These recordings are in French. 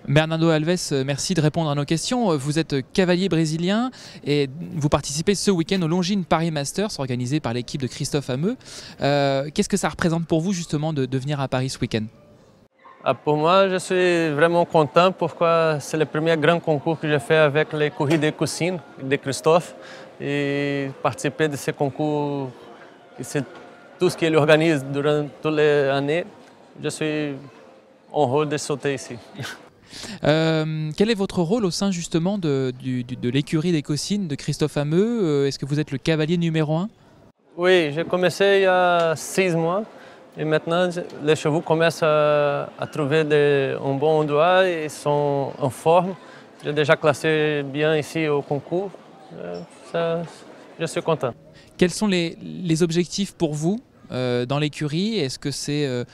Bernardo Alves, merci de répondre à nos questions. Vous êtes cavalier brésilien et vous participez ce week-end au Longines Paris Masters organisé par l'équipe de Christophe Hameux. Qu'est-ce que ça représente pour vous justement de venir à Paris ce week-end? Pour moi, je suis vraiment content pourquoi c'est le premier grand concours que j'ai fait avec les Corridas de Cuisine de Christophe et participer de ce concours, c'est tout ce qu'il organise durant toutes les années. Je suis heureux de sauter ici. Quel est votre rôle au sein justement de l'écurie des Cossignes de Christophe Hameux? Est-ce que vous êtes le cavalier numéro 1? Oui, j'ai commencé il y a 6 mois et maintenant les chevaux commencent à trouver un bon endroit et sont en forme. J'ai déjà classé bien ici au concours. Je suis content. Quels sont les objectifs pour vous dans l'écurie? Est-ce que c'est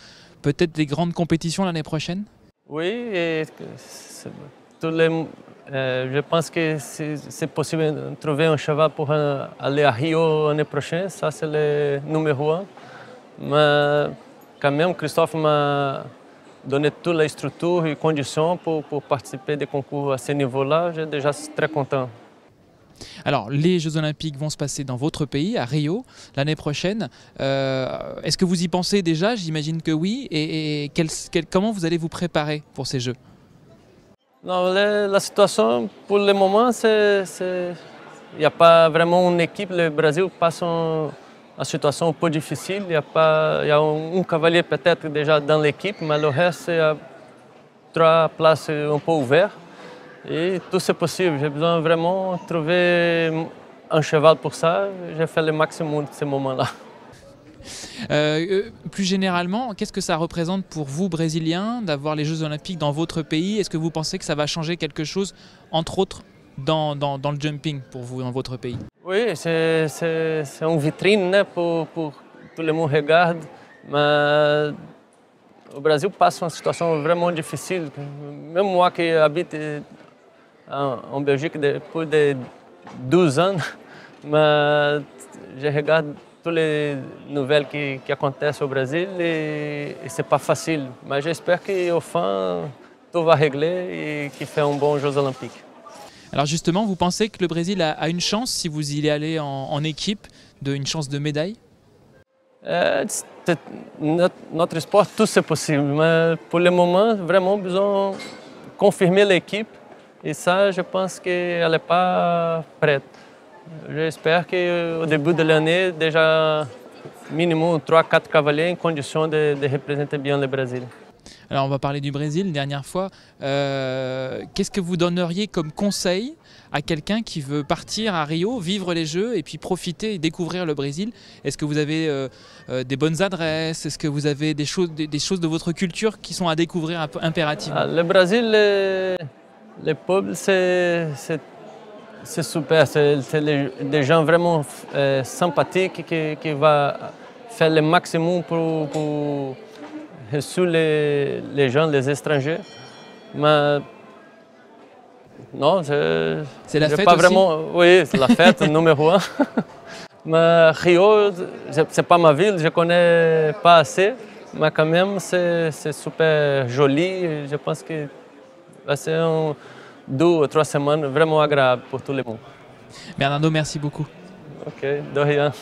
peut-être des grandes compétitions l'année prochaine? Oui, et je pense que c'est possible de trouver un cheval pour aller à Rio l'année prochaine, ça c'est le numéro 1. Mais quand même, Christophe m'a donné toutes les structures et conditions pour participer des concours à ce niveau-là. Je suis déjà très content. Alors, les Jeux Olympiques vont se passer dans votre pays, à Rio, l'année prochaine. Est-ce que vous y pensez déjà? J'imagine que oui. Et comment vous allez vous préparer pour ces Jeux? Non, la situation, pour le moment, il n'y a pas vraiment une équipe. Le Brésil passe une situation un peu difficile. Il y a un cavalier peut-être déjà dans l'équipe, mais le reste, il y a 3 places un peu ouvertes. Et tout c'est possible. J'ai besoin vraiment de trouver un cheval pour ça. J'ai fait le maximum de ces moments-là. Plus généralement, qu'est-ce que ça représente pour vous, Brésiliens, d'avoir les Jeux Olympiques dans votre pays? Est-ce que vous pensez que ça va changer quelque chose, entre autres, dans le jumping pour vous, dans votre pays? Oui, c'est une vitrine pour tout le monde regarde. Mais o Brasil passe uma situação vraiment difficile. Même moi qui habite en Belgique depuis de 12 ans, mais je regarde toutes les nouvelles qui acontecem au Brasil et c'est pas facile. Mais j'espère qu'au fin, tout va régler et qu'il fait un bon Jeux Olympiques. Alors justement, vous pensez que le Brésil a une chance, si vous y allez en équipe, une chance de médaille? Notre sport, tout c'est possible, mais pour le moment, vraiment besoin de confirmer l'équipe et ça, je pense qu'elle n'est pas prête. J'espère qu'au début de l'année, déjà minimum 3-4 cavaliers en condition de représenter bien le Brésil. Alors on va parler du Brésil, dernière fois. Qu'est-ce que vous donneriez comme conseil à quelqu'un qui veut partir à Rio, vivre les Jeux et puis profiter et découvrir le Brésil? Est-ce que vous avez des bonnes adresses? Est-ce que vous avez des choses de votre culture qui sont à découvrir impérativement? Le Brésil, le peuple, c'est super. C'est des gens vraiment sympathiques qui vont faire le maximum pour reçu les gens, les étrangers. Mais non, c'est la fête pas aussi? Vraiment, oui, c'est la fête numéro 1. Mais Rio, c'est pas ma ville, je connais pas assez. Mais quand même, c'est super joli. Je pense que va ser 2 ou 3 semaines vraiment agréables pour tout le monde. Bernardo, merci beaucoup. Ok, de rien.